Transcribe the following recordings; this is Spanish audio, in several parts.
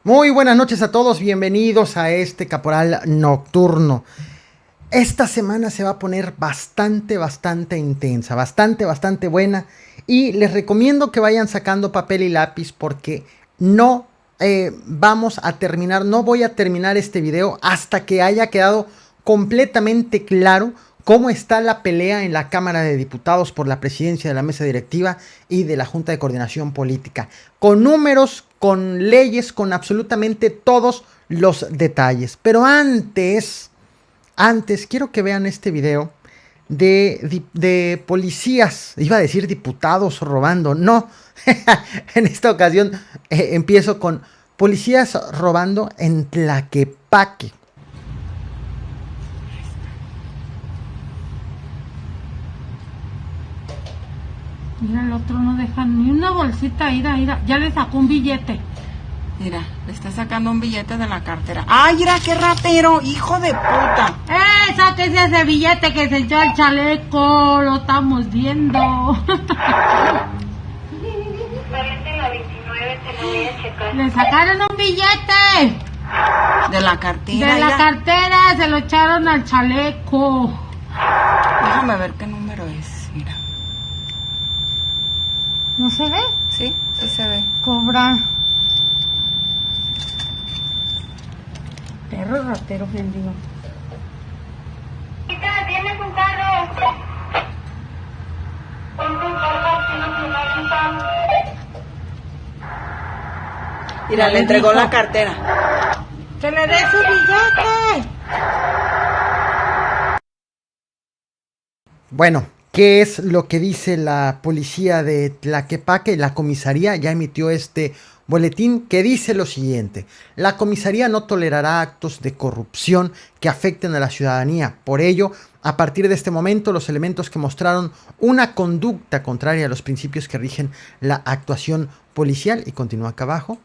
Muy buenas noches a todos, bienvenidos a este Caporal Nocturno. Esta semana se va a poner bastante intensa, bastante buena, y les recomiendo que vayan sacando papel y lápiz porque no no voy a terminar este video hasta que haya quedado completamente claro cómo está la pelea en la Cámara de Diputados por la presidencia de la mesa directiva y de la Junta de Coordinación Política, con números, con leyes, con absolutamente todos los detalles. Pero antes quiero que vean este video de policías, iba a decir diputados robando, no, en esta ocasión empiezo con policías robando en Tlaquepaque. Mira, el otro no deja ni una bolsita, mira, ya le sacó un billete. Mira, le está sacando un billete de la cartera. ¡Ay, mira qué ratero! ¡Hijo de puta! Sáquese ese billete que se echó al chaleco, lo estamos viendo. Le sacaron un billete. De la cartera. De la cartera, se lo echaron al chaleco. Déjame ver qué número es, mira. ¿No se ve? Sí, sí se ve. Cobrar. Perro ratero, bendigo. ¿Tienes un carro? Mira, le entregó la cartera. ¡Que le dé su billete! Bueno, ¿qué es lo que dice la policía de Tlaquepaque? La comisaría ya emitió este boletín que dice lo siguiente: la comisaría no tolerará actos de corrupción que afecten a la ciudadanía. Por ello, a partir de este momento, los elementos que mostraron una conducta contraria a los principios que rigen la actuación policial, y continúa acá abajo,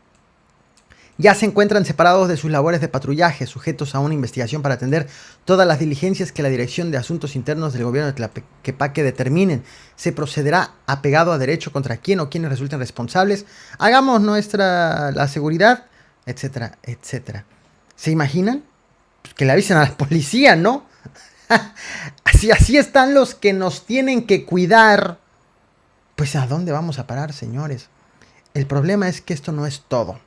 ya se encuentran separados de sus labores de patrullaje, sujetos a una investigación para atender todas las diligencias que la Dirección de Asuntos Internos del Gobierno de Tlaquepaque determinen. Se procederá apegado a derecho contra quien o quienes resulten responsables. Hagamos la seguridad, etcétera, etcétera. ¿Se imaginan? Pues que le avisen a la policía, ¿no? Así están los que nos tienen que cuidar. Pues ¿a dónde vamos a parar, señores? El problema es que esto no es todo.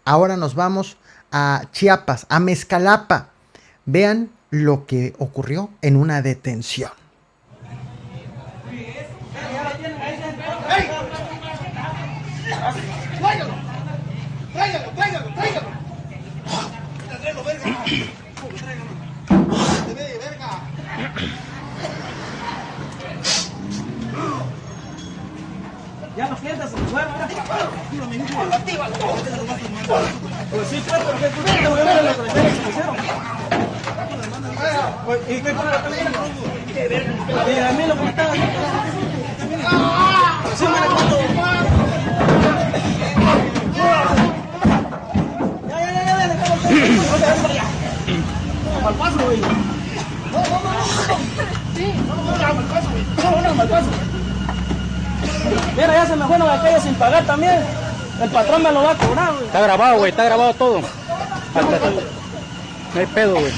Ahora nos vamos a Chiapas, a Mezcalapa. Vean lo que ocurrió en una detención. Ya los clientes se fueron, actívalo. Pues sí, pues, pero ¿qué fue? Te voy a ver la colección que se pusieron. ¿Y qué fue la colección? Y a mí lo que me estaba haciendo. Sí, me recuerdo. Ya, déjalo. Vamos al paso, güey. No, al paso. Mira, ya se me fueron a calle sin pagar también. El patrón me lo va a cobrar, güey. Está grabado, güey, está grabado todo. No hay pedo, güey.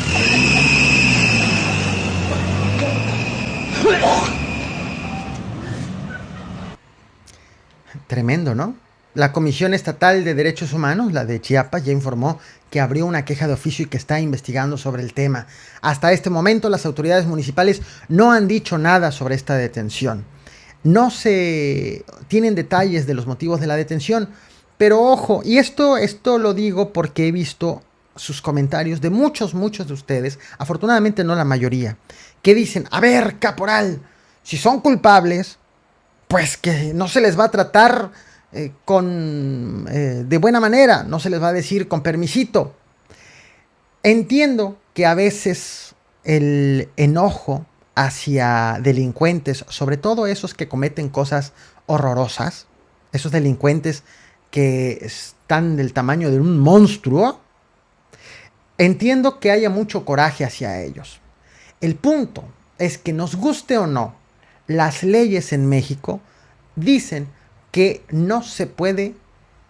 Tremendo, ¿no? La Comisión Estatal de Derechos Humanos, la de Chiapas, ya informó que abrió una queja de oficio y que está investigando sobre el tema. Hasta este momento, las autoridades municipales no han dicho nada sobre esta detención. No se tienen detalles de los motivos de la detención, pero ojo, y esto lo digo porque he visto sus comentarios de muchos de ustedes, afortunadamente no la mayoría, que dicen: a ver, caporal, si son culpables, pues que no se les va a tratar de buena manera, no se les va a decir con permisito. Entiendo que a veces el enojo hacia delincuentes, sobre todo esos que cometen cosas horrorosas, esos delincuentes que están del tamaño de un monstruo, entiendo que haya mucho coraje hacia ellos. El punto es que, nos guste o no, las leyes en México dicen que no se puede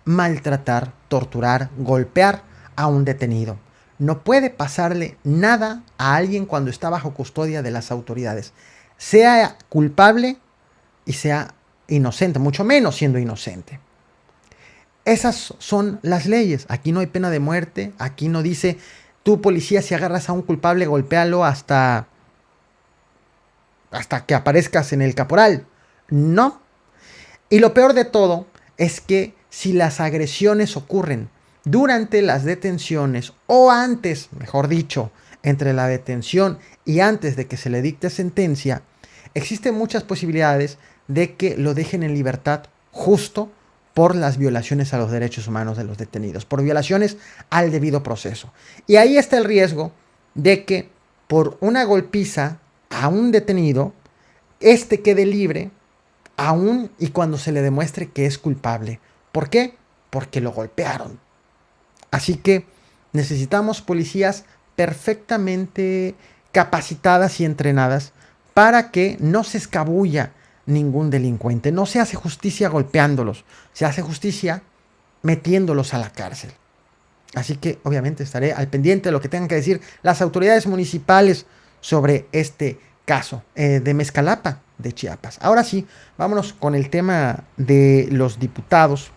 maltratar, torturar, golpear a un detenido. No puede pasarle nada a alguien cuando está bajo custodia de las autoridades, sea culpable y sea inocente, mucho menos siendo inocente. Esas son las leyes. Aquí no hay pena de muerte. Aquí no dice, tú policía, si agarras a un culpable, golpéalo hasta que aparezcas en el caporal. No. Y lo peor de todo es que si las agresiones ocurren durante las detenciones o antes, mejor dicho, entre la detención y antes de que se le dicte sentencia, existen muchas posibilidades de que lo dejen en libertad justo por las violaciones a los derechos humanos de los detenidos, por violaciones al debido proceso. Y ahí está el riesgo de que por una golpiza a un detenido, este quede libre aún y cuando se le demuestre que es culpable. ¿Por qué? Porque lo golpearon. Así que necesitamos policías perfectamente capacitadas y entrenadas para que no se escabulla ningún delincuente. No se hace justicia golpeándolos, se hace justicia metiéndolos a la cárcel. Así que obviamente estaré al pendiente de lo que tengan que decir las autoridades municipales sobre este caso de Mezcalapa, de Chiapas. Ahora sí, vámonos con el tema de los diputados.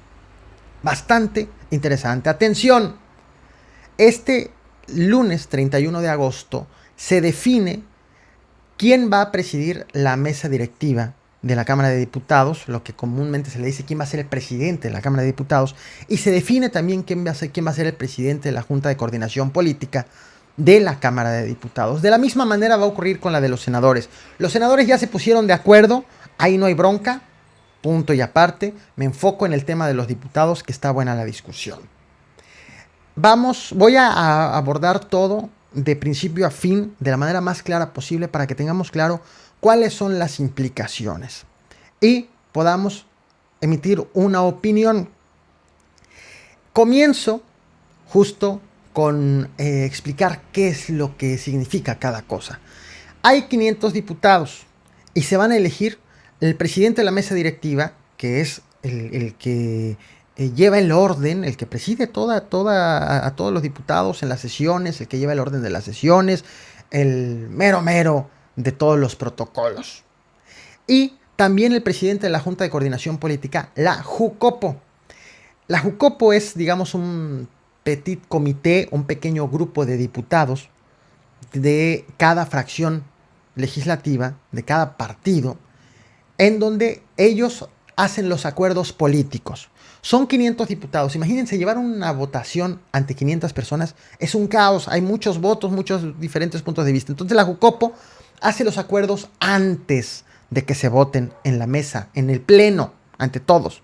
Bastante interesante. Atención, este lunes 31 de agosto se define quién va a presidir la mesa directiva de la Cámara de Diputados, lo que comúnmente se le dice quién va a ser el presidente de la Cámara de Diputados, y se define también quién va a ser el presidente de la Junta de Coordinación Política de la Cámara de Diputados. De la misma manera va a ocurrir con la de los senadores. Los senadores ya se pusieron de acuerdo, ahí no hay bronca, punto y aparte. Me enfoco en el tema de los diputados, que está buena la discusión. Voy a abordar todo de principio a fin de la manera más clara posible para que tengamos claro cuáles son las implicaciones y podamos emitir una opinión. Comienzo justo con explicar qué es lo que significa cada cosa. Hay 500 diputados y se van a elegir el presidente de la mesa directiva, que es el que lleva el orden, el que preside a todos los diputados en las sesiones, el que lleva el orden de las sesiones, el mero de todos los protocolos. Y también el presidente de la Junta de Coordinación Política, la JUCOPO. La JUCOPO es, digamos, un petit comité, un pequeño grupo de diputados de cada fracción legislativa, de cada partido, en donde ellos hacen los acuerdos políticos. Son 500 diputados. Imagínense, llevar una votación ante 500 personas es un caos. Hay muchos votos, muchos diferentes puntos de vista. Entonces la JUCOPO hace los acuerdos antes de que se voten en la mesa, en el pleno, ante todos.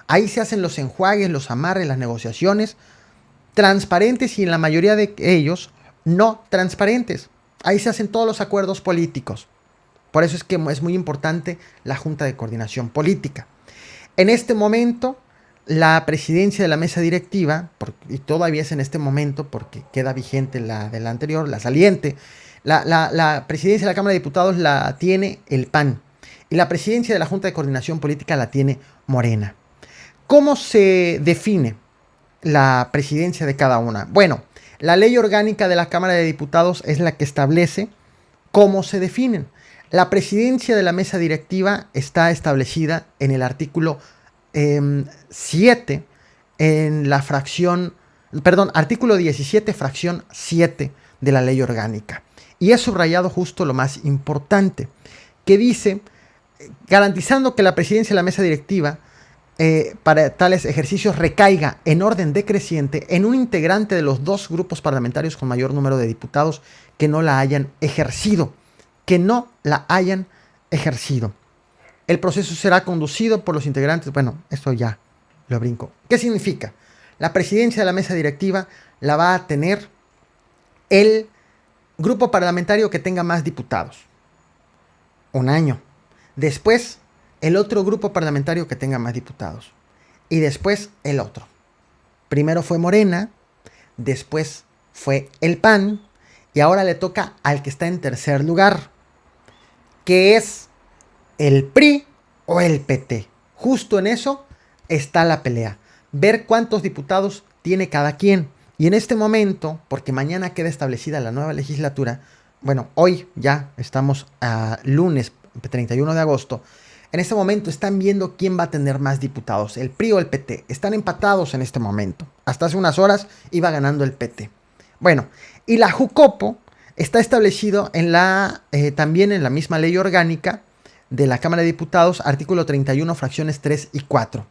Ahí se hacen los enjuagues, los amarres, las negociaciones, transparentes, y en la mayoría de ellos no transparentes. Ahí se hacen todos los acuerdos políticos. Por eso es que es muy importante la Junta de Coordinación Política. En este momento, la presidencia de la mesa directiva, y todavía es en este momento porque queda vigente la de la anterior, la saliente, la presidencia de la Cámara de Diputados la tiene el PAN y la presidencia de la Junta de Coordinación Política la tiene Morena. ¿Cómo se define la presidencia de cada una? Bueno, la ley orgánica de la Cámara de Diputados es la que establece cómo se definen. La presidencia de la mesa directiva está establecida en el artículo 7, en la artículo 17, fracción 7 de la ley orgánica. Y es subrayado justo lo más importante, que dice, garantizando que la presidencia de la mesa directiva para tales ejercicios recaiga en orden decreciente en un integrante de los dos grupos parlamentarios con mayor número de diputados que no la hayan ejercido. El proceso será conducido por los integrantes. Bueno, esto ya lo brinco. ¿Qué significa? La presidencia de la mesa directiva la va a tener el grupo parlamentario que tenga más diputados. Un año. Después, el otro grupo parlamentario que tenga más diputados. Y después, el otro. Primero fue Morena, después fue el PAN, y ahora le toca al que está en tercer lugar, que es el PRI o el PT. Justo en eso está la pelea. Ver cuántos diputados tiene cada quien. Y en este momento, porque mañana queda establecida la nueva legislatura, bueno, hoy ya estamos a lunes 31 de agosto, en este momento están viendo quién va a tener más diputados, el PRI o el PT. Están empatados en este momento. Hasta hace unas horas iba ganando el PT. Bueno, y la Jucopo está establecido también en la misma ley orgánica de la Cámara de Diputados, artículo 31, fracciones 3 y 4.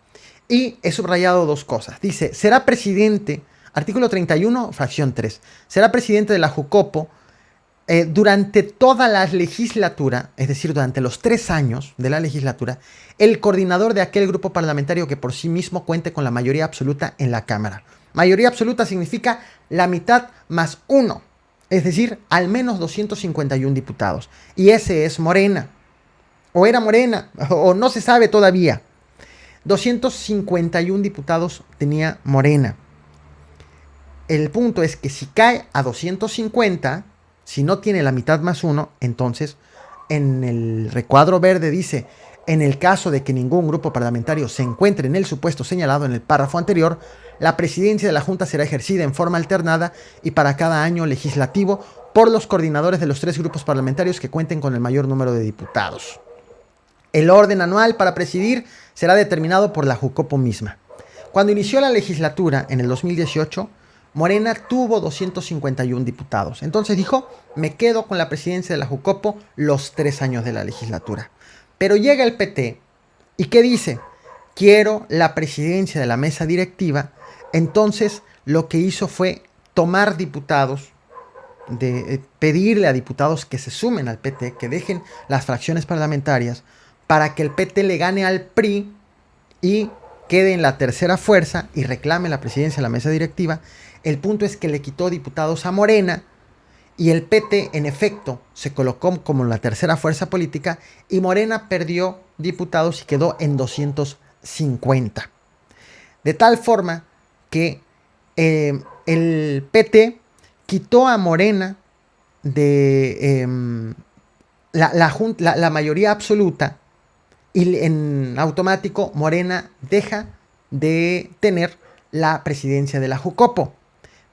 Y he subrayado dos cosas. Dice, será presidente, artículo 31, fracción 3, será presidente de la Jucopo durante toda la legislatura, es decir, durante los 3 años de la legislatura, el coordinador de aquel grupo parlamentario que por sí mismo cuente con la mayoría absoluta en la Cámara. Mayoría absoluta significa la mitad más 1, es decir, al menos 251 diputados. Y ese es Morena. O era Morena, o no se sabe todavía. 251 diputados tenía Morena. El punto es que si cae a 250, si no tiene la mitad más 1, entonces en el recuadro verde dice, en el caso de que ningún grupo parlamentario se encuentre en el supuesto señalado en el párrafo anterior, la presidencia de la Junta será ejercida en forma alternada y para cada año legislativo por los coordinadores de los 3 grupos parlamentarios que cuenten con el mayor número de diputados. El orden anual para presidir será determinado por la Jucopo misma. Cuando inició la legislatura en el 2018, Morena tuvo 251 diputados. Entonces dijo, me quedo con la presidencia de la Jucopo los 3 años de la legislatura. Pero llega el PT y ¿qué dice? Quiero la presidencia de la mesa directiva. Entonces lo que hizo fue tomar diputados, pedirle a diputados que se sumen al PT, que dejen las fracciones parlamentarias, para que el PT le gane al PRI y quede en la tercera fuerza y reclame la presidencia de la mesa directiva. El punto es que le quitó diputados a Morena y el PT, en efecto, se colocó como la tercera fuerza política y Morena perdió diputados y quedó en 250. De tal forma que el PT quitó a Morena de la mayoría absoluta y en automático Morena deja de tener la presidencia de la Jucopo.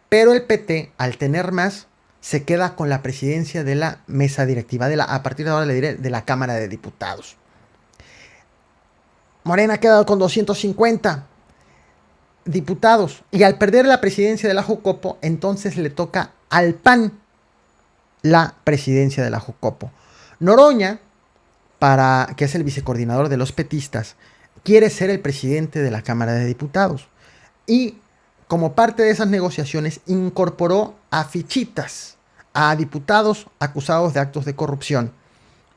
Pero el PT, al tener más, se queda con la presidencia de la mesa directiva, a partir de ahora le diré, de la Cámara de Diputados. Morena queda con 250 diputados y al perder la presidencia de la Jucopo, entonces le toca al PAN la presidencia de la Jucopo. Noroña, que es el vicecoordinador de los petistas, quiere ser el presidente de la Cámara de Diputados y como parte de esas negociaciones incorporó a fichitas a diputados acusados de actos de corrupción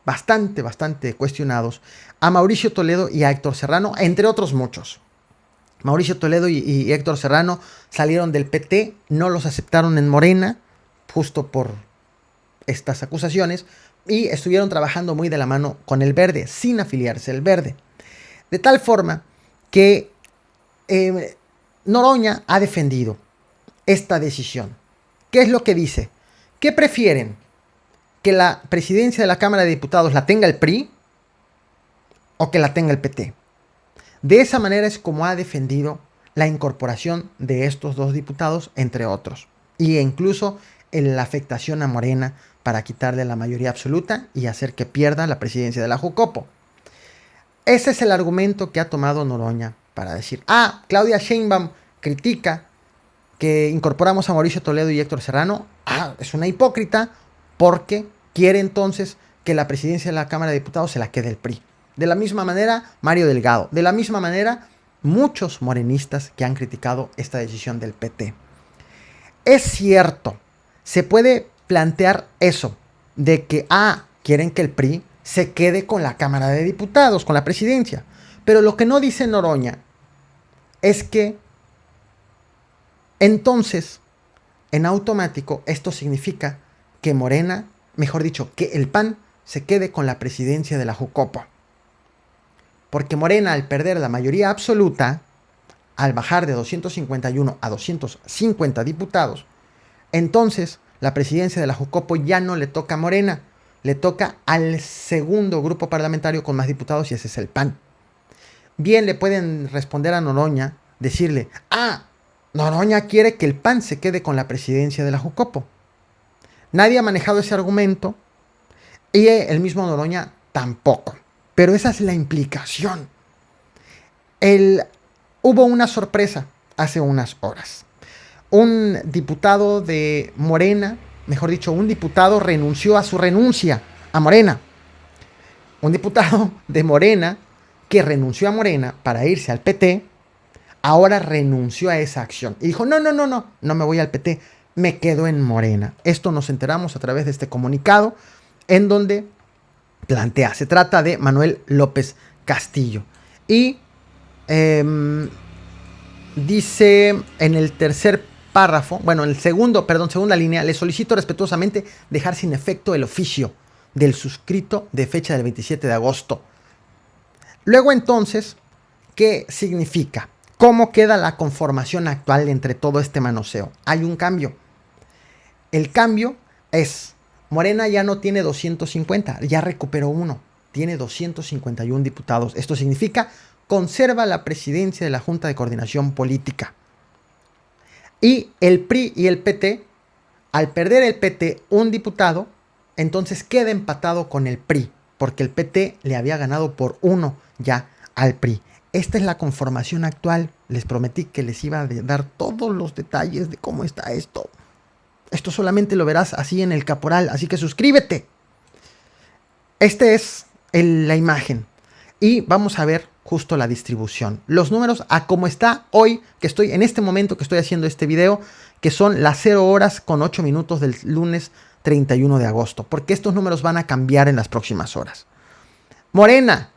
bastante cuestionados, a Mauricio Toledo y a Héctor Serrano, entre otros muchos. Mauricio Toledo y Héctor Serrano salieron del PT, no los aceptaron en Morena, justo por estas acusaciones, y estuvieron trabajando muy de la mano con el Verde, sin afiliarse al Verde. De tal forma que Noroña ha defendido esta decisión. ¿Qué es lo que dice? ¿Qué prefieren? ¿Que la presidencia de la Cámara de Diputados la tenga el PRI o que la tenga el PT? De esa manera es como ha defendido la incorporación de estos 2 diputados, entre otros, y incluso en la afectación a Morena para quitarle la mayoría absoluta y hacer que pierda la presidencia de la Jucopo. Ese es el argumento que ha tomado Noroña para decir, Claudia Sheinbaum critica que incorporamos a Mauricio Toledo y Héctor Serrano, es una hipócrita porque quiere entonces que la presidencia de la Cámara de Diputados se la quede el PRI. De la misma manera, Mario Delgado. De la misma manera, muchos morenistas que han criticado esta decisión del PT. Es cierto, se puede plantear eso, de que, quieren que el PRI se quede con la Cámara de Diputados, con la presidencia. Pero lo que no dice Noroña es que entonces, en automático, esto significa que Morena, mejor dicho, que el PAN se quede con la presidencia de la Jucopo. Porque Morena, al perder la mayoría absoluta, al bajar de 251 a 250 diputados, entonces la presidencia de la Jucopo ya no le toca a Morena, le toca al segundo grupo parlamentario con más diputados y ese es el PAN. Bien le pueden responder a Noroña, decirle, Noroña quiere que el PAN se quede con la presidencia de la Jucopo. Nadie ha manejado ese argumento y el mismo Noroña tampoco. Pero esa es la implicación. Hubo una sorpresa hace unas horas. Un diputado de Morena, mejor dicho, un diputado renunció a su renuncia a Morena. Un diputado de Morena que renunció a Morena para irse al PT, ahora renunció a esa acción. Y dijo, no me voy al PT, me quedo en Morena. Esto nos enteramos a través de este comunicado en donde plantea, se trata de Manuel López Castillo. Y dice en el tercer párrafo, bueno, en el segunda línea, le solicito respetuosamente dejar sin efecto el oficio del suscrito de fecha del 27 de agosto. Luego entonces, ¿qué significa? ¿Cómo queda la conformación actual entre todo este manoseo? Hay un cambio. El cambio es, Morena ya no tiene 250, ya recuperó uno, tiene 251 diputados. Esto significa, conserva la presidencia de la Junta de Coordinación Política. Y el PRI y el PT, al perder el PT un diputado, entonces queda empatado con el PRI, porque el PT le había ganado por 1 ya al PRI. Esta es la conformación actual. Les prometí que les iba a dar todos los detalles de cómo está esto. Esto solamente lo verás así en el Caporal, así que suscríbete. Esta es la imagen. Y vamos a ver justo la distribución. Los números a cómo está hoy, que estoy en este momento que estoy haciendo este video, que son las 0 horas con 8 minutos del lunes 31 de agosto, porque estos números van a cambiar en las próximas horas. Morena,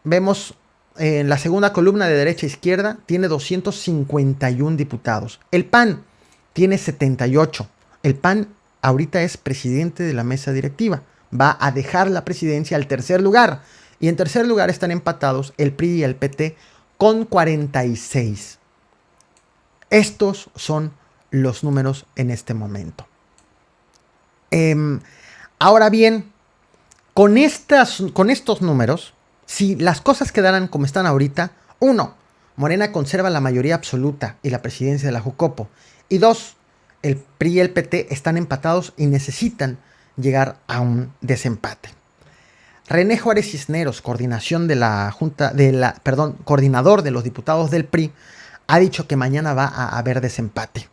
vemos en la segunda columna de derecha a izquierda, tiene 251 diputados. El PAN tiene 78. El PAN ahorita es presidente de la mesa directiva. Va a dejar la presidencia al tercer lugar. Y en tercer lugar están empatados el PRI y el PT con 46. Estos son los números en este momento. Ahora bien, con estos números, si las cosas quedaran como están ahorita, 1. Morena conserva la mayoría absoluta y la presidencia de la Jucopo. Y 2. El PRI y el PT están empatados y necesitan llegar a un desempate. René Juárez Cisneros, coordinador de los diputados del PRI, ha dicho que mañana va a haber desempate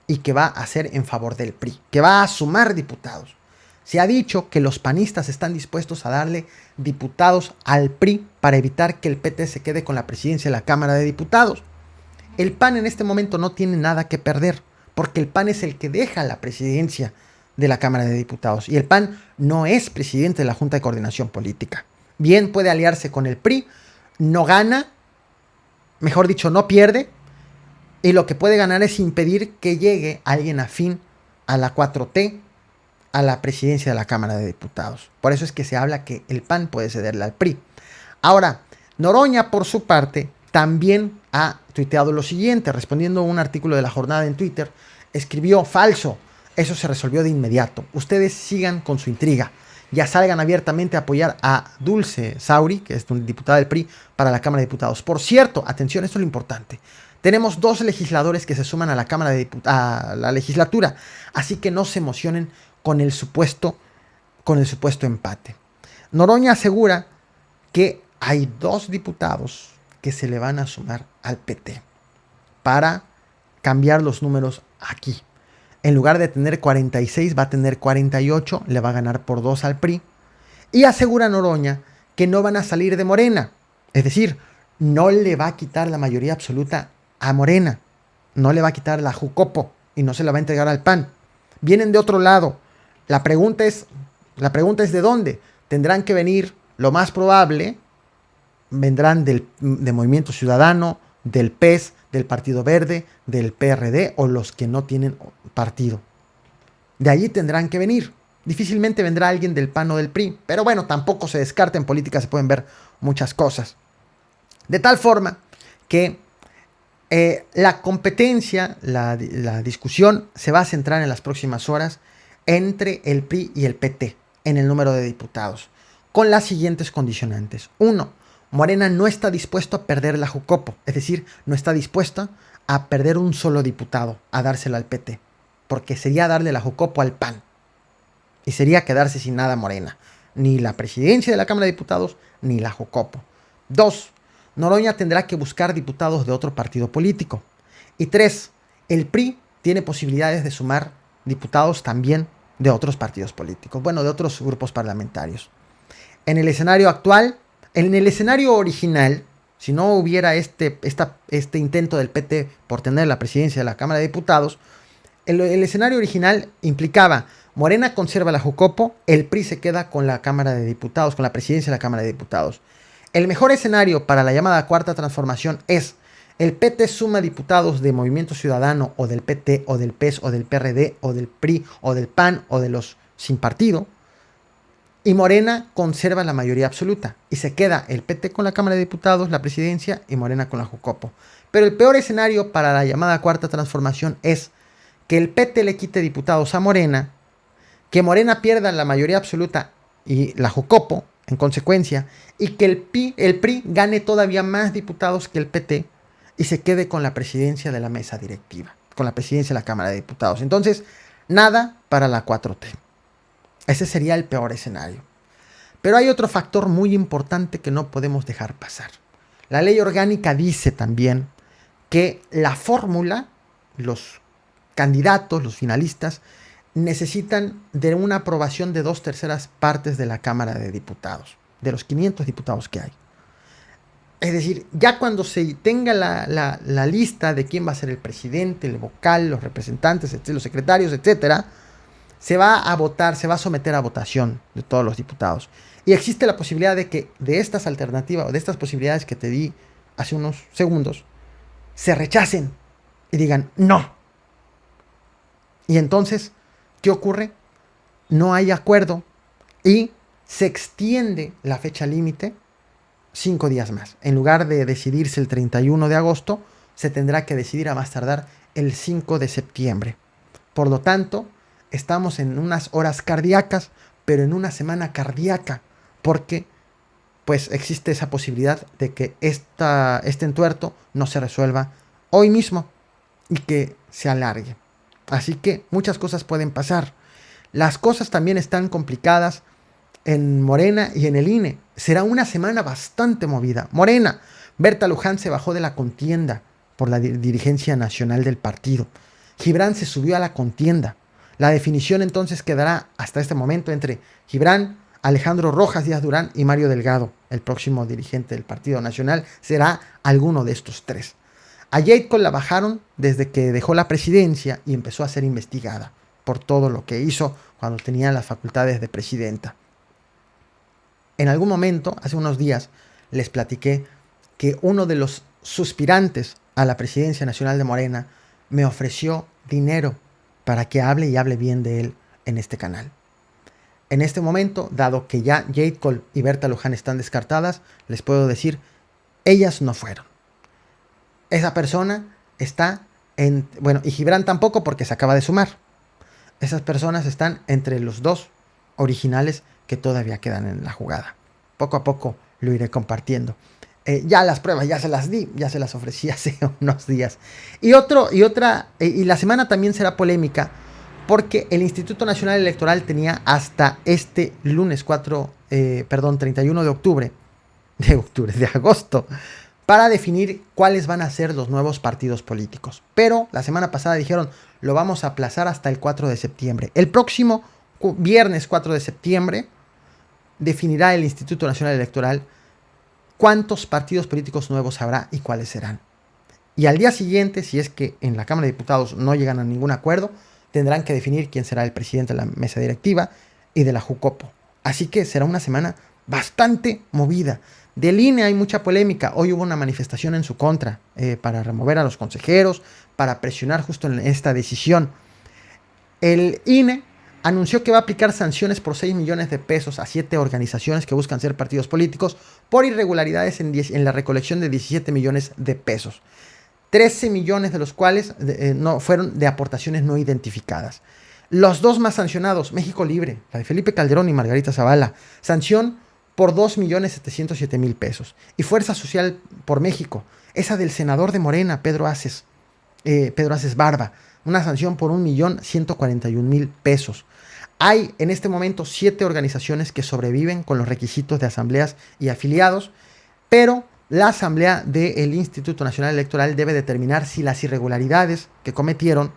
y que va a ser en favor del PRI, que va a sumar diputados. Se ha dicho que los panistas están dispuestos a darle diputados al PRI para evitar que el PT se quede con la presidencia de la Cámara de Diputados. El PAN en este momento no tiene nada que perder, porque el PAN es el que deja la presidencia de la Cámara de Diputados. Y el PAN no es presidente de la Junta de Coordinación Política. Bien puede aliarse con el PRI, no gana, mejor dicho, no pierde, y lo que puede ganar es impedir que llegue alguien afín a la 4T, a la presidencia de la Cámara de Diputados. Por eso es que se habla que el PAN puede cederle al PRI. Ahora, Noroña, por su parte, también ha tuiteado lo siguiente, respondiendo a un artículo de La Jornada en Twitter, escribió: falso. Eso se resolvió de inmediato. Ustedes sigan con su intriga. Ya salgan abiertamente a apoyar a Dulce Sauri, que es una diputada del PRI, para la Cámara de Diputados. Por cierto, atención, esto es lo importante. Tenemos 2 legisladores que se suman a la a la legislatura. Así que no se emocionen con el supuesto empate. Noroña asegura que hay 2 diputados que se le van a sumar al PT para cambiar los números aquí. En lugar de tener 46, va a tener 48, le va a ganar por 2 al PRI. Y asegura Noroña que no van a salir de Morena. Es decir, no le va a quitar la mayoría absoluta a Morena. No le va a quitar la Jucopo y no se la va a entregar al PAN. Vienen de otro lado. La pregunta es ¿de dónde? Tendrán que venir, lo más probable, vendrán de Movimiento Ciudadano, del PES, del Partido Verde, del PRD o los que no tienen partido. De allí tendrán que venir. Difícilmente vendrá alguien del PAN o del PRI, pero bueno, tampoco se descarta, en política se pueden ver muchas cosas. De tal forma que la competencia, la discusión se va a centrar en las próximas horas entre el PRI y el PT en el número de diputados, con las siguientes condicionantes. 1. Morena no está dispuesto a perder la Jucopo, es decir, no está dispuesta a perder un solo diputado, a dárselo al PT, porque sería darle la Jucopo al PAN, y sería quedarse sin nada Morena, ni la presidencia de la Cámara de Diputados, ni la Jucopo. 2. Noroña tendrá que buscar diputados de otro partido político. Y 3. El PRI tiene posibilidades de sumar diputados también de otros partidos políticos, bueno, de otros grupos parlamentarios. En el escenario actual, en el escenario original, si no hubiera este intento del PT por tener la presidencia de la Cámara de Diputados, el escenario original implicaba Morena conserva la Jucopo, el PRI se queda con la Cámara de Diputados, con la presidencia de la Cámara de Diputados. El mejor escenario para la llamada cuarta transformación es el PT suma diputados de Movimiento Ciudadano o del PT o del PES o del PRD o del PRI o del PAN o de los sin partido, y Morena conserva la mayoría absoluta y se queda el PT con la Cámara de Diputados, la presidencia, y Morena con la Jucopo. Pero el peor escenario para la llamada cuarta transformación es que el PT le quite diputados a Morena, que Morena pierda la mayoría absoluta y la Jucopo en consecuencia, y que el PRI gane todavía más diputados que el PT y se quede con la presidencia de la mesa directiva, con la presidencia de la Cámara de Diputados. Entonces, nada para la 4T. Ese sería el peor escenario. Pero hay otro factor muy importante que no podemos dejar pasar. La ley orgánica dice también que la fórmula, los candidatos, los finalistas, necesitan de una aprobación de 2/3 partes de la Cámara de Diputados, de los 500 diputados que hay. Es decir, ya cuando se tenga la lista de quién va a ser el presidente, el vocal, los representantes, los secretarios, etcétera, se va a votar, se va a someter a votación de todos los diputados. Y existe la posibilidad de que de estas alternativas o de estas posibilidades que te di hace unos segundos, se rechacen y digan no. Y entonces, ¿qué ocurre? No hay acuerdo y se extiende la fecha límite 5 días más. En lugar de decidirse el 31 de agosto, se tendrá que decidir a más tardar el 5 de septiembre. Por lo tanto, estamos en unas horas cardíacas, pero en una semana cardíaca, porque pues existe esa posibilidad de que este entuerto no se resuelva hoy mismo y que se alargue. Así que muchas cosas pueden pasar. Las cosas también están complicadas en Morena y en el INE. Será una semana bastante movida. Morena, Berta Luján se bajó de la contienda por la dirigencia nacional del partido. Gibran se subió a la contienda. La definición entonces quedará hasta este momento entre Gibran, Alejandro Rojas Díaz Durán y Mario Delgado. El próximo dirigente del Partido Nacional será alguno de estos tres. A Jade Cole la bajaron desde que dejó la presidencia y empezó a ser investigada por todo lo que hizo cuando tenía las facultades de presidenta. En algún momento, hace unos días, les platiqué que uno de los suspirantes a la presidencia nacional de Morena me ofreció dinero para que hable y hable bien de él en este canal. En este momento, dado que ya Jade Cole y Berta Luján están descartadas, les puedo decir, ellas no fueron. Esa persona está en... Bueno, y Gibran tampoco porque se acaba de sumar. Esas personas están entre los dos originales que todavía quedan en la jugada. Poco a poco lo iré compartiendo. Ya las pruebas ya se las di, ya se las ofrecí hace unos días. Y la semana también será polémica porque el Instituto Nacional Electoral tenía hasta este lunes 31 de agosto, para definir cuáles van a ser los nuevos partidos políticos. Pero la semana pasada dijeron, lo vamos a aplazar hasta el 4 de septiembre. El próximo viernes 4 de septiembre definirá el Instituto Nacional Electoral cuántos partidos políticos nuevos habrá y cuáles serán. Y al día siguiente, si es que en la Cámara de Diputados no llegan a ningún acuerdo, tendrán que definir quién será el presidente de la mesa directiva y de la Jucopo. Así que será una semana bastante movida. Del INE hay mucha polémica. Hoy hubo una manifestación en su contra para remover a los consejeros, para presionar justo en esta decisión. El INE anunció que va a aplicar sanciones por 6 millones de pesos a 7 organizaciones que buscan ser partidos políticos por irregularidades en la recolección de 17 millones de pesos. 13 millones de los cuales no fueron de aportaciones no identificadas. Los dos más sancionados, México Libre, la de Felipe Calderón y Margarita Zavala, sanción por 2.707.000 pesos. Y Fuerza Social por México, esa del senador de Morena, Pedro Aces, Pedro Aces Barba, una sanción por 1.141.000 pesos. Hay en este momento 7 organizaciones que sobreviven con los requisitos de asambleas y afiliados, pero la asamblea del Instituto Nacional Electoral debe determinar si las irregularidades que cometieron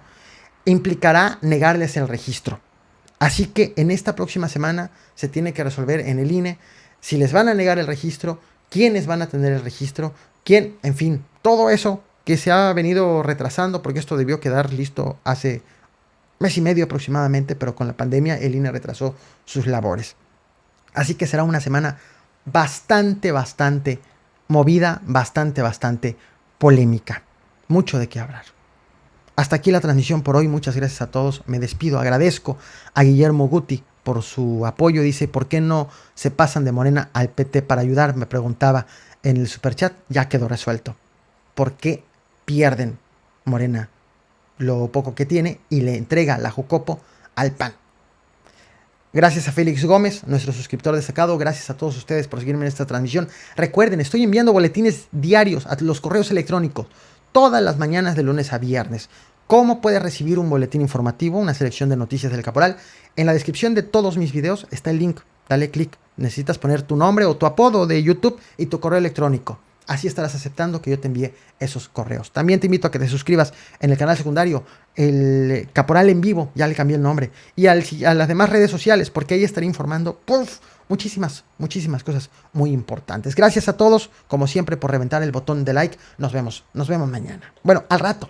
implicará negarles el registro. Así que en esta próxima semana se tiene que resolver en el INE si les van a negar el registro, quiénes van a tener el registro, quién, en fin, todo eso que se ha venido retrasando, porque esto debió quedar listo hace mes y medio aproximadamente, pero con la pandemia el INE retrasó sus labores. Así que será una semana bastante movida, bastante polémica. Mucho de qué hablar. Hasta aquí la transmisión por hoy. Muchas gracias a todos. Me despido. Agradezco a Guillermo Guti por su apoyo. Dice, ¿por qué no se pasan de Morena al PT para ayudar? Me preguntaba en el superchat. Ya quedó resuelto. ¿Por qué pierden Morena lo poco que tiene y le entrega la Jucopo al PAN? Gracias a Félix Gómez, nuestro suscriptor destacado. Gracias a todos ustedes por seguirme en esta transmisión. Recuerden, estoy enviando boletines diarios a los correos electrónicos todas las mañanas de lunes a viernes. ¿Cómo puedes recibir un boletín informativo, una selección de noticias del Caporal? En la descripción de todos mis videos está el link. Dale clic. Necesitas poner tu nombre o tu apodo de YouTube y tu correo electrónico. Así estarás aceptando que yo te envíe esos correos. También te invito a que te suscribas en el canal secundario, el Caporal en Vivo, ya le cambié el nombre, y a las demás redes sociales, porque ahí estaré informando muchísimas cosas muy importantes. Gracias a todos, como siempre, por reventar el botón de like. Nos vemos mañana. Bueno, al rato.